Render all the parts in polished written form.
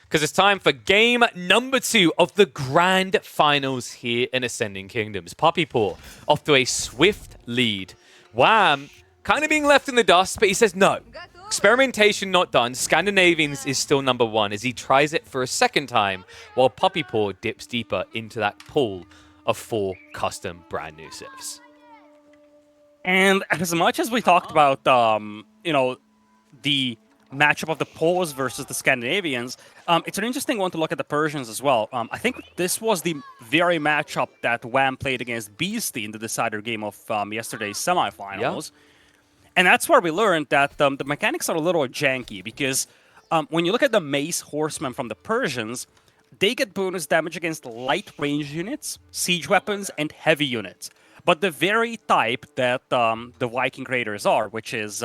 because it's time for game number 2 of the grand finals here in Ascending Kingdoms. Poppy Paw off to a swift lead. Wham kind of being left in the dust, but he says no. Experimentation not done. Scandinavians is still number 1 as he tries it for a second time, while Poppy Paw dips deeper into that pool of 4 custom brand new civs. And as much as we talked about, the matchup of the Poles versus the Scandinavians, it's an interesting one to look at the Persians as well. I think this was the very matchup that Wham played against Beastie in the decider game of yesterday's semifinals. Yeah. And that's where we learned that the mechanics are a little janky, because when you look at the Mace Horsemen from the Persians, they get bonus damage against light range units, siege weapons, and heavy units. But the very type that the Viking Raiders are, which is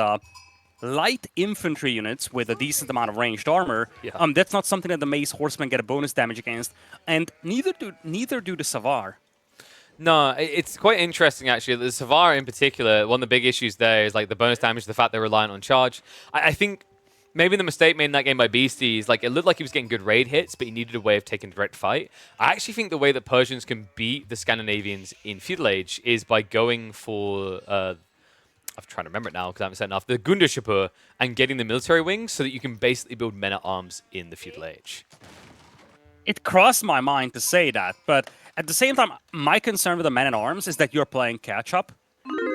light infantry units with a decent amount of ranged armor, that's not something that the Mace Horsemen get a bonus damage against, and neither do the Savar. No, it's quite interesting actually. The Savar in particular, one of the big issues there is like the bonus damage, the fact they're reliant on charge. I think maybe the mistake made in that game by Beastie is like it looked like he was getting good raid hits, but he needed a way of taking direct fight. I actually think the way that Persians can beat the Scandinavians in Feudal Age is by going for I'm trying to remember it now because I haven't said enough. The Gundashapur and getting the military wings so that you can basically build men-at-arms in the Feudal Age. It crossed my mind to say that, but at the same time, my concern with the men-at-arms is that you're playing catch-up,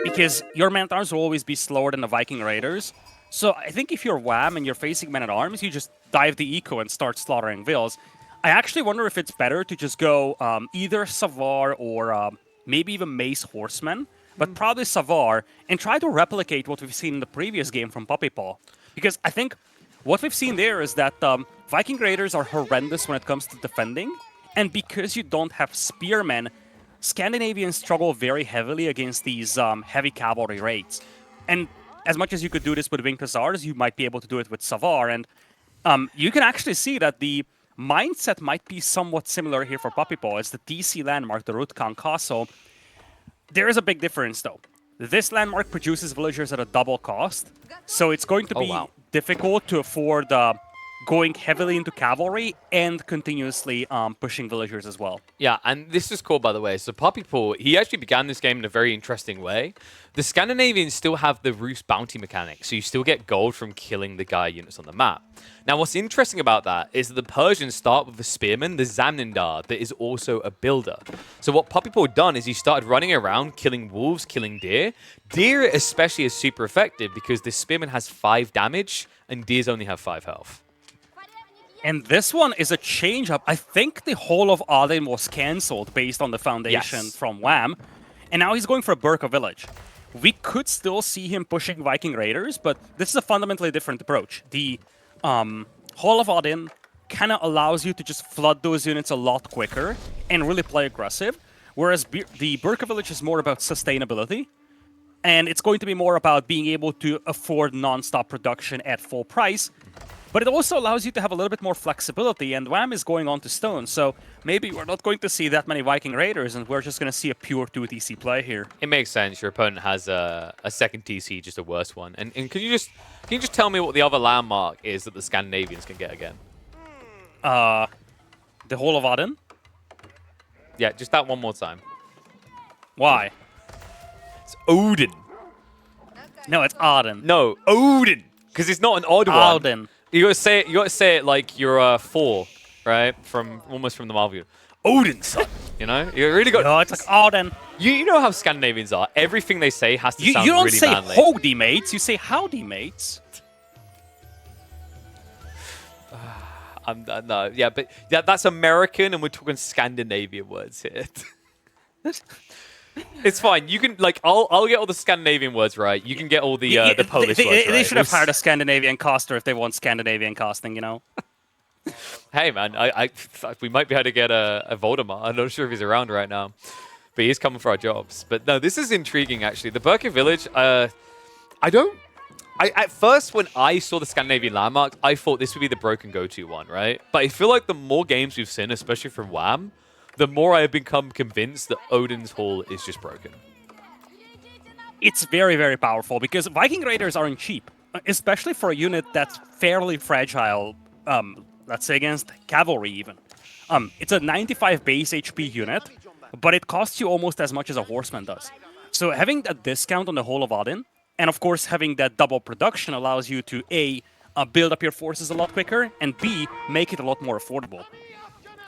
because your men-at-arms will always be slower than the Viking Raiders. So I think if you're Wham and you're facing men-at-arms, you just dive the eco and start slaughtering vills. I actually wonder if it's better to just go either Savar or maybe even Mace Horsemen, but probably Savar, and try to replicate what we've seen in the previous game from Poppy Paw. Because I think what we've seen there is that Viking Raiders are horrendous when it comes to defending, and because you don't have spearmen, Scandinavians struggle very heavily against these heavy cavalry raids. And as much as you could do this with Winged Hussars, you might be able to do it with Savar, and you can actually see that the mindset might be somewhat similar here for Poppy Paw. It's the DC landmark, the Rutkan Castle. There is a big difference, though. This landmark produces villagers at a double cost, so it's going to be difficult to afford going heavily into cavalry and continuously pushing villagers as well. Yeah, and this is cool, by the way. So Poppy Paw, he actually began this game in a very interesting way. The Scandinavians still have the Roost bounty mechanic, so you still get gold from killing the Gaia units on the map. Now, what's interesting about that is that the Persians start with the spearman, the Zamnindar, that is also a builder. So what Poppy Paw done is he started running around, killing wolves, killing deer. Deer especially is super effective because the spearman has 5 damage, and deers only have 5 health. And this one is a change-up. I think the whole of Aden was cancelled based on the foundation from Wham. And now he's going for a Burka village. We could still see him pushing Viking Raiders, but this is a fundamentally different approach. The Hall of Aden kind of allows you to just flood those units a lot quicker and really play aggressive, whereas the Burka village is more about sustainability. And it's going to be more about being able to afford non-stop production at full price. But it also allows you to have a little bit more flexibility, and Wham is going on to stone, so maybe we're not going to see that many Viking Raiders, and we're just going to see a pure 2 TC play here. It makes sense. Your opponent has a second TC, just a worse one. And can you just tell me what the other landmark is that the Scandinavians can get again? The Hall of Aden? Yeah, just that one more time. Why? It's Odin. No, it's Aden. No, Odin, because it's not an odd one. Odin. You gotta say it like you're 4, right? Almost from the Marvel. Odin's son. You know, you really got. No, it's like Odin. You know how Scandinavians are. Everything they say has to sound really manly. You don't say howdy, mates. You say howdy, mates. No, yeah, but that's American, and we're talking Scandinavian words here. It's fine. You can I'll get all the Scandinavian words right. You can get all the Polish words right. They should have hired a Scandinavian caster if they want Scandinavian casting, you know. Hey man, we might be able to get a Voldemort. I'm not sure if he's around right now, but he's coming for our jobs. But no, this is intriguing actually. The Burka village. At first, when I saw the Scandinavian landmarks, I thought this would be the broken go-to one, right? But I feel like the more games we've seen, especially from Wham, the more I have become convinced that Odin's Hall is just broken. It's very, very powerful because Viking Raiders aren't cheap, especially for a unit that's fairly fragile let's say against cavalry even. It's a 95 base HP unit, but it costs you almost as much as a horseman does. So having that discount on the whole of Odin, and of course having that double production allows you to A, build up your forces a lot quicker, and B, make it a lot more affordable.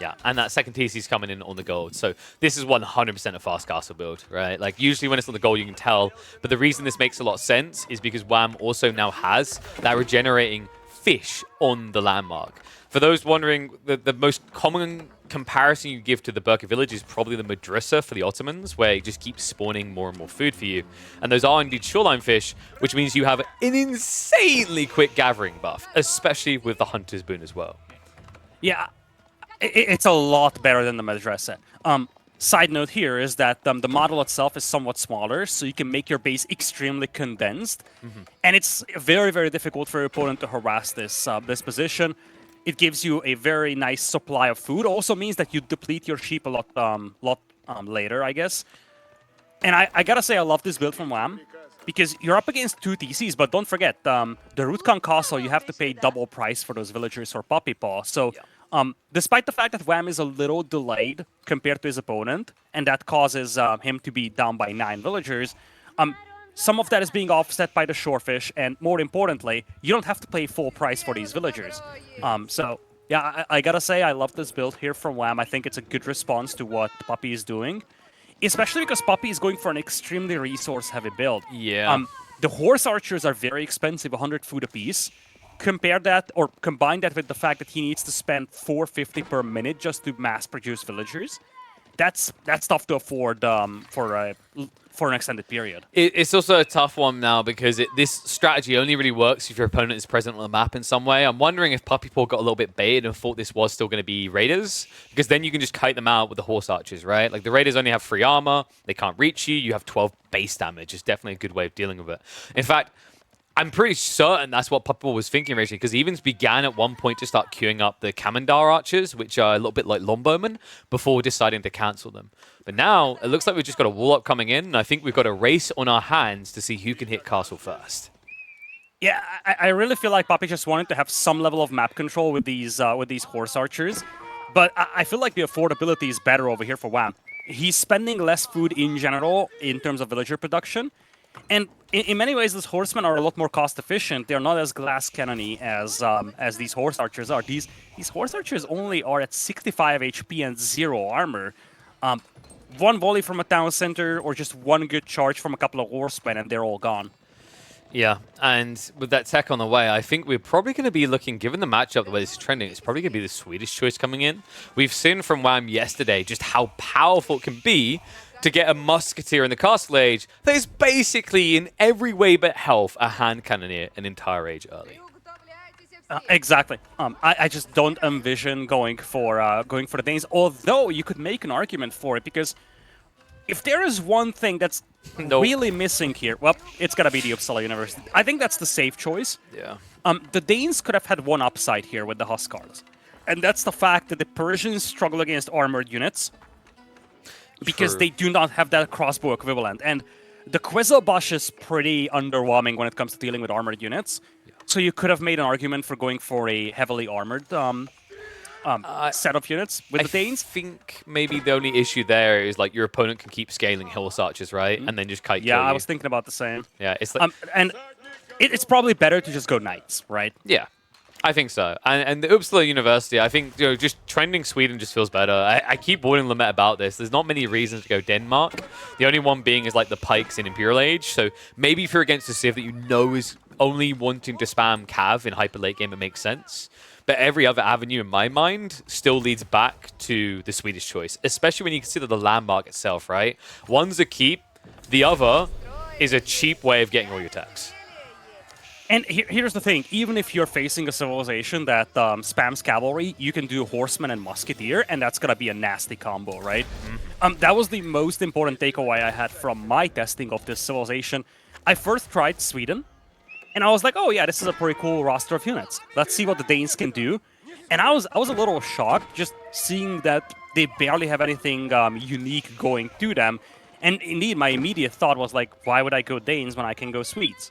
Yeah, and that second TC's coming in on the gold. So this is 100% a fast castle build, right? Like, usually when it's on the gold, you can tell. But the reason this makes a lot of sense is because Wham also now has that regenerating fish on the landmark. For those wondering, the most common comparison you give to the Burka village is probably the Madrasa for the Ottomans, where it just keeps spawning more and more food for you. And those are indeed shoreline fish, which means you have an insanely quick gathering buff, especially with the Hunter's Boon as well. Yeah, it's a lot better than the Madrasa. Side note here is that the model itself is somewhat smaller, so you can make your base extremely condensed. And it's very, very difficult for your opponent to harass this position. It gives you a very nice supply of food. Also means that you deplete your sheep a lot later, I guess. And I gotta say, I love this build from Wham, because you're up against 2 TCs, but don't forget, the Rutkan Castle, you have to pay double price for those villagers or Puppy Paw. So, despite the fact that Wham is a little delayed compared to his opponent, and that causes him to be down by 9 villagers, some of that is being offset by the shorefish, and more importantly, you don't have to pay full price for these villagers. So, yeah, I gotta say, I love this build here from Wham. I think it's a good response to what Puppy is doing, especially because Puppy is going for an extremely resource-heavy build. Yeah. The horse archers are very expensive, 100 food apiece. Compare that, or combine that with the fact that he needs to spend 450 per minute just to mass-produce villagers. That's tough to afford for an extended period. It's also a tough one now because this strategy only really works if your opponent is present on the map in some way. I'm wondering if Puppy Paw got a little bit baited and thought this was still going to be raiders, because then you can just kite them out with the horse archers, right? Like, the raiders only have 3 armor, they can't reach you, you have 12 base damage. It's definitely a good way of dealing with it. In fact, I'm pretty certain that's what Puppy Paw was thinking originally, because he even began at one point to start queuing up the Kamandar archers, which are a little bit like longbowmen, before deciding to cancel them. But now, it looks like we've just got a warlock coming in, and I think we've got a race on our hands to see who can hit castle first. Yeah, I really feel like Puppy just wanted to have some level of map control with these horse archers, but I feel like the affordability is better over here for Wham. He's spending less food in general in terms of villager production, and in many ways, these horsemen are a lot more cost efficient. They're not as glass cannony as these horse archers are. These horse archers only are at 65 HP and 0 armor. One volley from a town center, or just one good charge from a couple of horsemen, and they're all gone. Yeah, and with that tech on the way, I think we're probably going to be looking, given the matchup, the way this is trending, it's probably going to be the Swedish choice coming in. We've seen from Wham yesterday just how powerful it can be to get a musketeer in the castle age that is basically, in every way but health, a hand cannoneer an entire age early. Exactly. I just don't envision going for the Danes, although you could make an argument for it, because if there is one thing that's really missing here, well, it's gotta be the Uppsala University. I think that's the safe choice. Yeah. The Danes could have had one upside here with the Huskars, and that's the fact that the Persians struggle against armored units because they do not have that crossbow equivalent, and the Kwezobash is pretty underwhelming when it comes to dealing with armored units. So you could have made an argument for going for a heavily armored set of units with the Danes. I think maybe the only issue there is, like, your opponent can keep scaling horse archers, right? And then just kite kill you. I was thinking about the same. Yeah, it's like... and it's probably better to just go knights, right? Yeah, I think so. And the Uppsala University, I think, just trending Sweden just feels better. I keep warning Lamette about this. There's not many reasons to go Denmark. The only one being is, like, the pikes in Imperial Age. So maybe if you're against a civ that you know is only wanting to spam Cav in hyper late game, it makes sense. But every other avenue in my mind still leads back to the Swedish choice, especially when you consider the landmark itself, right? One's a keep, the other is a cheap way of getting all your attacks. And here's the thing, even if you're facing a civilization that spams cavalry, you can do horseman and musketeer, and that's gonna be a nasty combo, right? That was the most important takeaway I had from my testing of this civilization. I first tried Sweden, and I was like, oh yeah, this is a pretty cool roster of units. Let's see what the Danes can do. And I was a little shocked just seeing that they barely have anything unique going to them. And indeed, my immediate thought was like, why would I go Danes when I can go Swedes?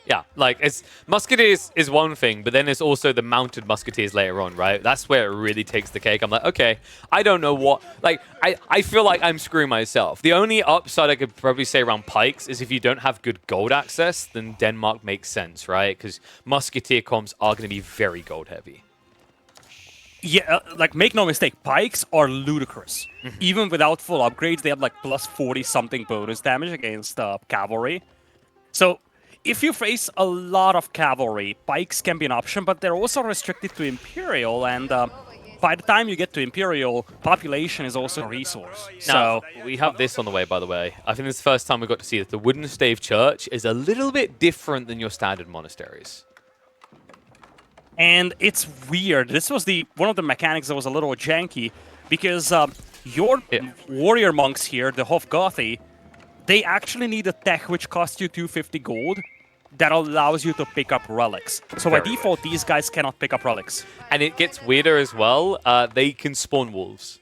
Yeah, like it's musketeers is one thing, but then there's also the mounted musketeers later on, right? That's where it really takes the cake. I'm like, okay, I don't know what, like, I feel like I'm screwing myself. The only upside I could probably say around pikes is if you don't have good gold access, then Denmark makes sense, right? Because musketeer comps are going to be very gold heavy. Yeah, like, make no mistake, pikes are ludicrous. Even without full upgrades, they have like plus 40-something bonus damage against cavalry. So if you face a lot of cavalry, pikes can be an option, but they're also restricted to Imperial, and by the time you get to Imperial, population is also a resource. Now, So we have this on the way, by the way. I think this is the first time we got to see that the wooden stave church is a little bit different than your standard monasteries. And it's weird. This was one of the mechanics that was a little janky, because your warrior monks here, the Hofgothi, they actually need a tech which costs you 250 gold that allows you to pick up relics. So by default, these guys cannot pick up relics. And it gets weirder as well. They can spawn wolves.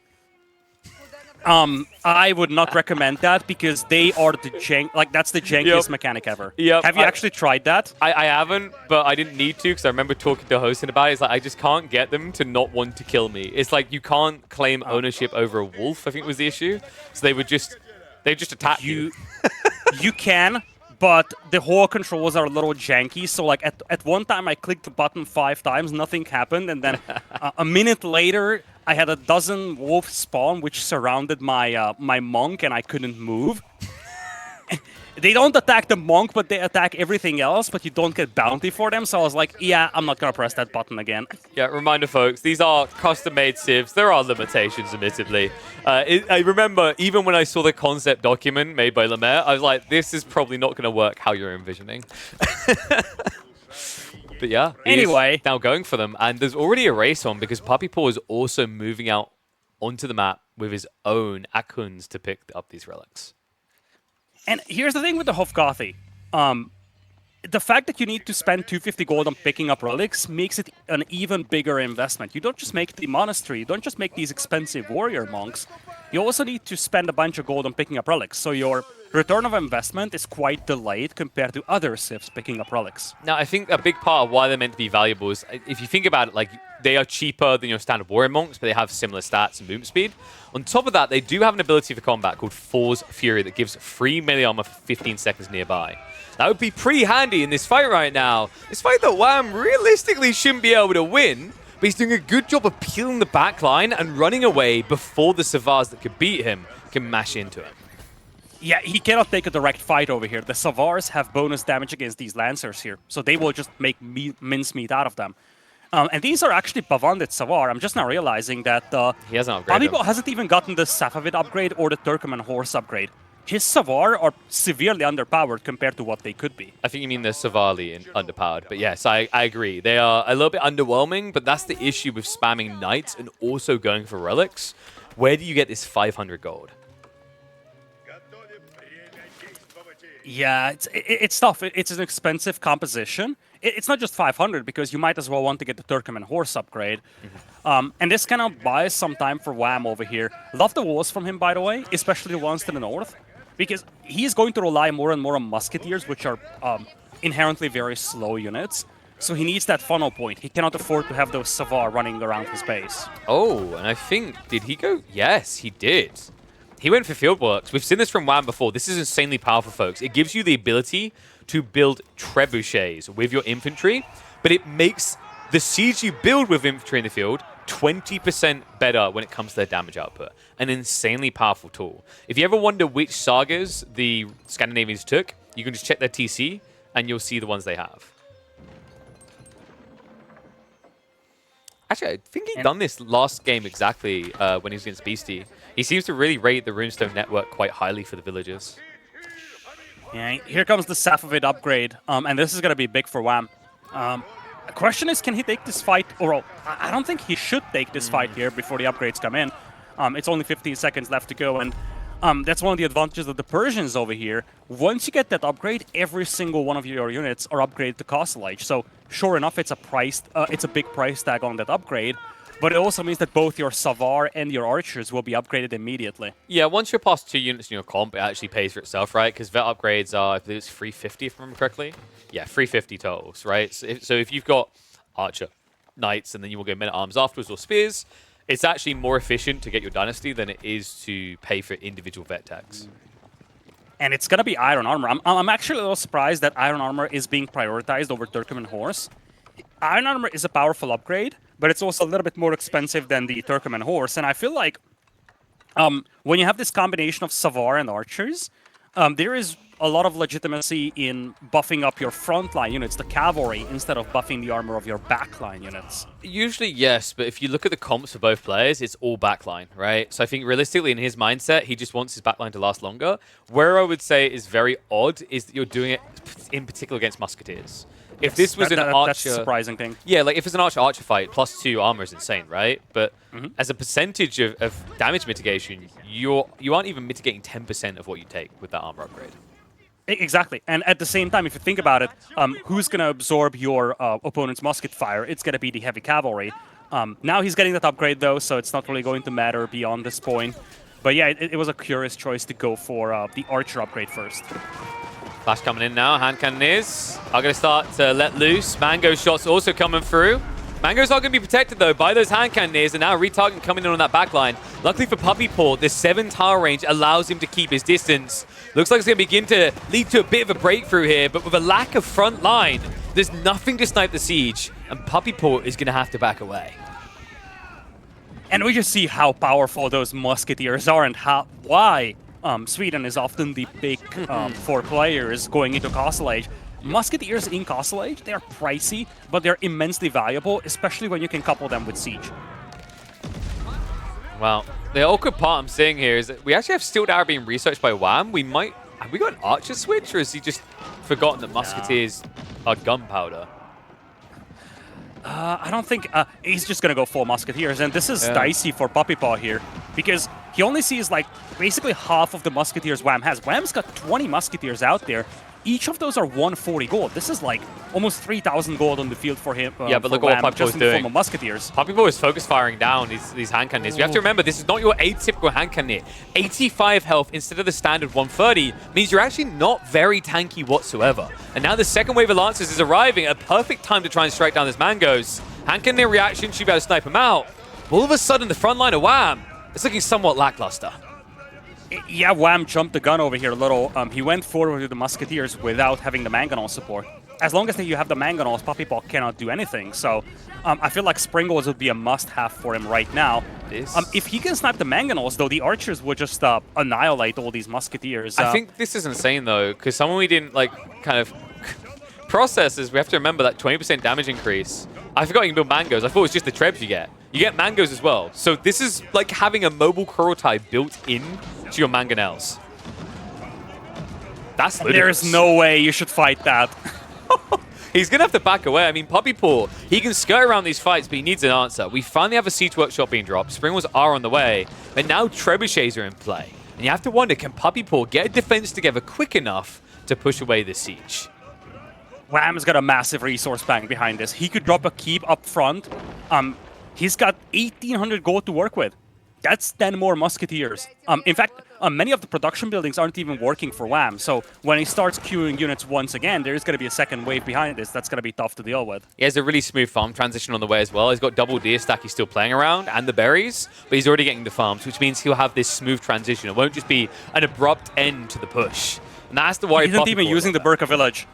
I would not recommend that, because they are that's the jankiest mechanic ever. Yep. Have you actually tried that? I haven't, but I didn't need to, because I remember talking to hosting about it. It's like, I just can't get them to not want to kill me. It's like you can't claim ownership over a wolf, I think was the issue. So they just attack you. You can, but the whole controls are a little janky. So like at one time I clicked the button 5 times, nothing happened, and then a minute later I had a dozen wolves spawn which surrounded my my monk, and I couldn't move. They don't attack the monk, but they attack everything else, but you don't get bounty for them. So I was like, yeah, I'm not gonna press that button again. Yeah, reminder, folks, these are custom-made civs. There are limitations, admittedly. I remember, even when I saw the concept document made by Lemaire, I was like, this is probably not going to work how you're envisioning. But yeah, anyway, now going for them. And there's already a race on, because Puppy Paw is also moving out onto the map with his own Akuns to pick up these relics. And here's the thing with the Hofgothi. The fact that you need to spend 250 gold on picking up relics makes it an even bigger investment. You don't just make the monastery, you don't just make these expensive warrior monks, you also need to spend a bunch of gold on picking up relics. So your return of investment is quite delayed compared to other civs picking up relics. Now, I think a big part of why they're meant to be valuable is, if you think about it, like, they are cheaper than your standard warrior monks, but they have similar stats and movement speed. On top of that, they do have an ability for combat called Force Fury that gives free melee armor for 15 seconds nearby. That would be pretty handy in this fight right now. This fight that Wham realistically shouldn't be able to win, but he's doing a good job of peeling the back line and running away before the Savars that could beat him can mash into him. Yeah, he cannot take a direct fight over here. The Savars have bonus damage against these Lancers here, so they will just make mincemeat out of them. And these are actually Bavandit Savar. I'm just now realizing that he hasn't upgraded. Papibo hasn't even gotten the Safavid upgrade or the Turkoman Horse upgrade. His Savar are severely underpowered compared to what they could be. I think you mean they're severely underpowered. But yes, I agree. They are a little bit underwhelming, but that's the issue with spamming knights and also going for relics. Where do you get this 500 gold? Yeah, it's tough. It's an expensive composition. It's not just 500, because you might as well want to get the Turkoman Horse upgrade. And this kind of buys some time for Wham over here. Love the walls from him, by the way, especially the ones to the north, because he's going to rely more and more on musketeers, which are inherently very slow units. So he needs that funnel point. He cannot afford to have those Savar running around his base. Oh, and I think, did he go? Yes, he did. He went for Fieldworks. We've seen this from Wham before. This is insanely powerful, folks. It gives you the ability to build trebuchets with your infantry, but it makes the siege you build with infantry in the field 20% better when it comes to their damage output. An insanely powerful tool. If you ever wonder which sagas the Scandinavians took, you can just check their TC, and you'll see the ones they have. Actually, I think he'd done this last game exactly when he was against Beastie. He seems to really rate the Runestone network quite highly for the villagers. Yeah, here comes the Safavid upgrade, and this is going to be big for Wham. The question is, can he take this fight? Or I don't think he should take this fight here before the upgrades come in. It's only 15 seconds left to go, and that's one of the advantages of the Persians over here. Once you get that upgrade, every single one of your units are upgraded to Castle Age. So sure enough, it's a big price tag on that upgrade. but it also means that both your Savar and your archers will be upgraded immediately. Yeah, once you're past 2 units in your comp, it actually pays for itself, right? Because vet upgrades are, I believe it's 350 if I remember correctly. Yeah, 350 totals, right? So if you've got archer, knights, and then you will get men-at-arms afterwards or spears, it's actually more efficient to get your dynasty than it is to pay for individual vet tags. And it's going to be Iron Armor. I'm actually a little surprised that Iron Armor is being prioritized over Turkoman Horse. Iron Armor is a powerful upgrade, but it's also a little bit more expensive than the Turkoman Horse. And I feel like when you have this combination of Savar and archers, there is a lot of legitimacy in buffing up your frontline units, the cavalry, instead of buffing the armor of your backline units. Usually, yes, but if you look at the comps for both players, it's all backline, right? So I think realistically, in his mindset, he just wants his backline to last longer. Where I would say is very odd is that you're doing it in particular against musketeers. If this was an archer, that's a surprising thing. Yeah, like if it's an archer fight, +2 armor is insane, right? But as a percentage of damage mitigation, you aren't even mitigating 10% of what you take with that armor upgrade. Exactly. And at the same time, if you think about it, who's going to absorb your opponent's musket fire? It's going to be the heavy cavalry. Now he's getting that upgrade, though, so it's not really going to matter beyond this point. But yeah, it was a curious choice to go for the archer upgrade first. Flash coming in now. Hand cannoneers are going to start to let loose. Mango shots also coming through. Mango's not going to be protected, though, by those hand cannoneers, and now retargeting coming in on that backline. Luckily for Puppy Paw, this 7 tower range allows him to keep his distance. Looks like it's going to begin to lead to a bit of a breakthrough here, but with a lack of front line, there's nothing to snipe the siege, and Puppy Paw is going to have to back away. And we just see how powerful those musketeers are and why Sweden is often the pick for players going into Castle Age. Musketeers in Castle Age, they're pricey, but they're immensely valuable, especially when you can couple them with Siege. Well, the awkward part I'm seeing here is that we actually have Steel Dagger being researched by Wham. Have we got an archer switch, or has he just forgotten that musketeers are gunpowder? I don't think he's just gonna go full musketeers, and this is dicey for Puppy Paw here because he only sees like basically half of the musketeers Wham has. Wham's got 20 musketeers out there. Each of those are 140 gold. This is like almost 3,000 gold on the field for him. Yeah, but look at what Puppy Paw is doing. Form of musketeers. Puppy Paw is focus firing down these hand cannoneers. You have to remember, this is not your atypical hand cannoneer. 85 health instead of the standard 130 means you're actually not very tanky whatsoever. And now the second wave of Lancers is arriving at a perfect time to try and strike down this Mangoes. Hand cannoneer reaction should be able to snipe him out. All of a sudden, the front line of Wham is looking somewhat lackluster. Yeah, Wham jumped the gun over here a little. He went forward with the musketeers without having the mangonel support. As long as you have the mangonels, Puppy Paw cannot do anything. So I feel like Springles would be a must-have for him right now. If he can snipe the mangonels, though, the archers would just annihilate all these musketeers. I think this is insane, though, because someone we didn't kind of process is we have to remember that 20% damage increase. I forgot you can build mangoes. I thought it was just the trebs you get. You get mangoes as well. So this is like having a mobile Kurotai built in to your mangonels. That's ludicrous. There's no way you should fight that. He's going to have to back away. I mean, Puppy Paw, he can skirt around these fights, but he needs an answer. We finally have a Siege Workshop being dropped. Springwalls are on the way, but now Trebuchets are in play. And you have to wonder, can Puppy Paw get a defense together quick enough to push away the siege? Wham's got a massive resource bank behind this. He could drop a keep up front. He's got 1,800 gold to work with. That's 10 more musketeers. In fact, many of the production buildings aren't even working for Wham. So when he starts queuing units once again, there's going to be a second wave behind this. That's going to be tough to deal with. He has a really smooth farm transition on the way as well. He's got double deer stack he's still playing around and the berries, but he's already getting the farms, which means he'll have this smooth transition. It won't just be an abrupt end to the push. And that's the worry. He isn't even using the Burka village.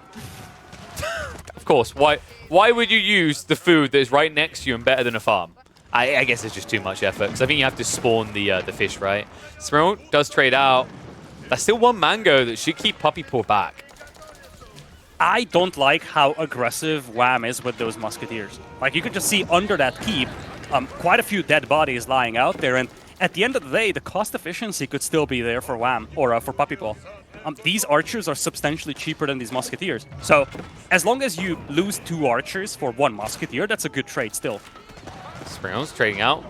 Of course. Why would you use the food that is right next to you and better than a farm? I guess it's just too much effort, because I think you have to spawn the fish, right? Smirl does trade out. That's still one mango that should keep Puppy Paw back. I don't like how aggressive Wham is with those musketeers. Like, you could just see under that keep, quite a few dead bodies lying out there, and at the end of the day, the cost efficiency could still be there for Wham, or for Puppy Paw. These archers are substantially cheaper than these musketeers. So, as long as you lose 2 archers for 1 musketeer, that's a good trade still. Springles trading out.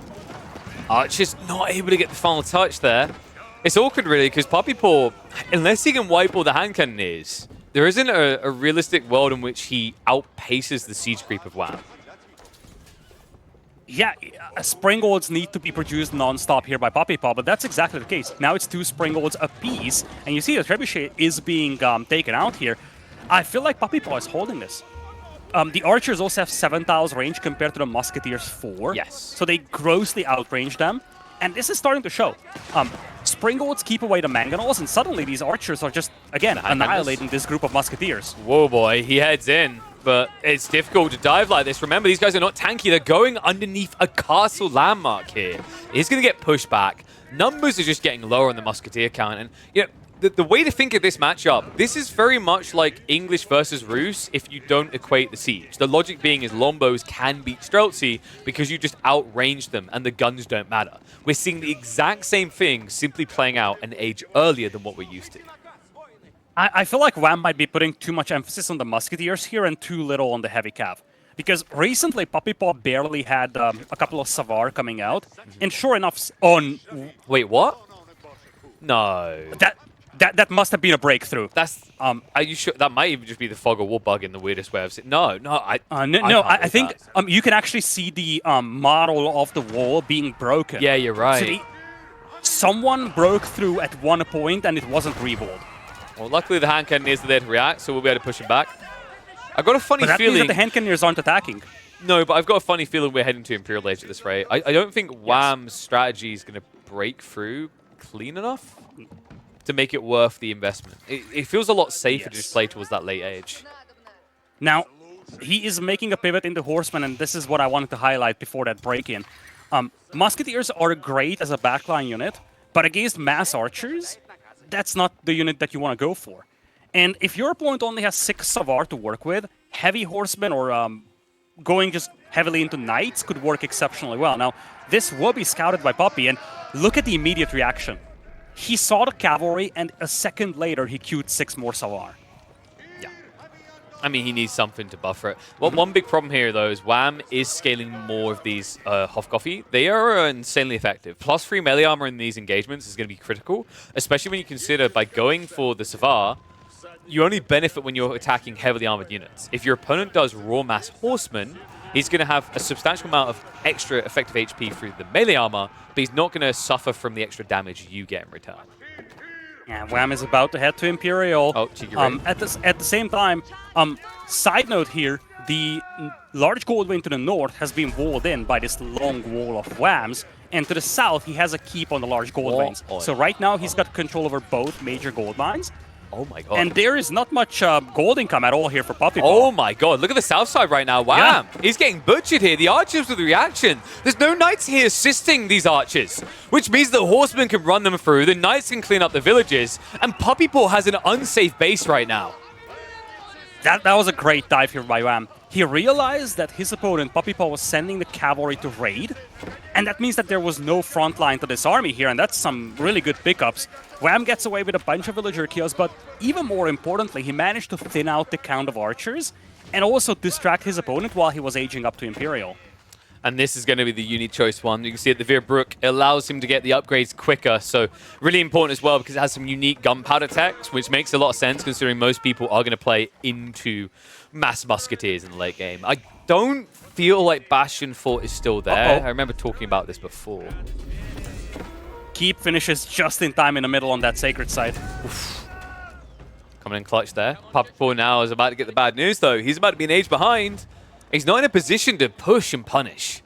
Archer's not able to get the final touch there. It's awkward, really, because Puppy Paw, unless he can wipe all the hand cannoneers, there isn't a realistic world in which he outpaces the siege creep of Wham. Yeah, Springolds need to be produced non-stop here by Puppy Paw, but that's exactly the case. Now it's 2 Springolds apiece, and you see the Trebuchet is being taken out here. I feel like Puppy Paw is holding this. The archers also have 7 tiles range compared to the musketeers 4. Yes. So they grossly outrange them, and this is starting to show. Springolds keep away the Mangonels, and suddenly these archers are just, again, annihilating this group of musketeers. Whoa, boy, he heads in. But it's difficult to dive like this. Remember, these guys are not tanky. They're going underneath a castle landmark here. He's going to get pushed back. Numbers are just getting lower on the musketeer count. And, you know, the way to think of this matchup, this is very much like English versus Rus if you don't equate the siege. The logic being is Lombos can beat Streltsy because you just outrange them and the guns don't matter. We're seeing the exact same thing simply playing out an age earlier than what we're used to. I feel like Wham might be putting too much emphasis on the musketeers here and too little on the heavy cav. Because recently, Puppy Paw barely had a couple of Savar coming out. And sure enough, Wait, what? No. That must have been a breakthrough. That's are you sure that might even just be the fog of war bug in the weirdest way I've seen? No, I think you can actually see the model of the wall being broken. Yeah, you're right. So someone broke through at one point and it wasn't rewalled. Well, luckily the hand cannon is there to react, so we'll be able to push him back. I've got a funny But that feeling means that the hand cannoneers aren't attacking. No, but I've got a funny feeling we're heading to Imperial Age at this rate. I don't think Wham's strategy is going to break through clean enough to make it worth the investment. It feels a lot safer to just play towards that late age. Now, he is making a pivot into Horseman, and this is what I wanted to highlight before that break-in. Musketeers are great as a backline unit, but against mass archers, that's not the unit that you want to go for. And if your opponent only has 6 Savar to work with, heavy Horsemen or going just heavily into Knights could work exceptionally well. Now, this will be scouted by Puppy, and look at the immediate reaction. He saw the cavalry, and a second later, he queued 6 more Savar. Yeah. I mean, he needs something to buffer it. Well, one big problem here, though, is Wham is scaling more of these Hofkoffi. They are insanely effective. +3 melee armor in these engagements is going to be critical, especially when you consider by going for the Savar, you only benefit when you're attacking heavily armored units. If your opponent does raw mass horsemen, he's going to have a substantial amount of extra effective HP through the melee armor, but he's not going to suffer from the extra damage you get in return. Yeah, Wham is about to head to Imperial. Oh, cheeky raid. At the same time, side note here, the large gold wing to the north has been walled in by this long wall of Whams, and to the south, he has a keep on the large gold wings. So right now, he's got control over both major gold mines. Oh my god. And there is not much gold income at all here for Puppy Paw. Oh my god, look at the south side right now. Wow, yeah. He's getting butchered here. The archers with the reaction. There's no knights here assisting these archers, which means the horsemen can run them through, the knights can clean up the villages, and Puppy Paw has an unsafe base right now. That was a great dive here by Wham. He realized that his opponent, Puppy Paw, was sending the cavalry to raid, and that means that there was no front line to this army here, and that's some really good pickups. Wham gets away with a bunch of villager kills, but even more importantly, he managed to thin out the count of archers and also distract his opponent while he was aging up to Imperial. And this is going to be the unique choice one. You can see at the Veerbrook, it allows him to get the upgrades quicker. So really important as well because it has some unique gunpowder techs, which makes a lot of sense considering most people are going to play into mass musketeers in the late game. I don't feel like Bastion Fort is still there. I remember talking about this before. Keep finishes just in time in the middle on that sacred site. Oof. Coming in clutch there. Puppy Paw now is about to get the bad news though. He's about to be an age behind. He's not in a position to push and punish.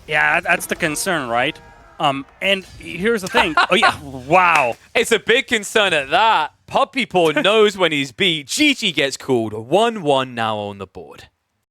Yeah, that's the concern, right? And here's the thing. Oh yeah, wow. It's a big concern at that. Puppy Paw knows when he's beat. GG gets called. 1-1 now on the board.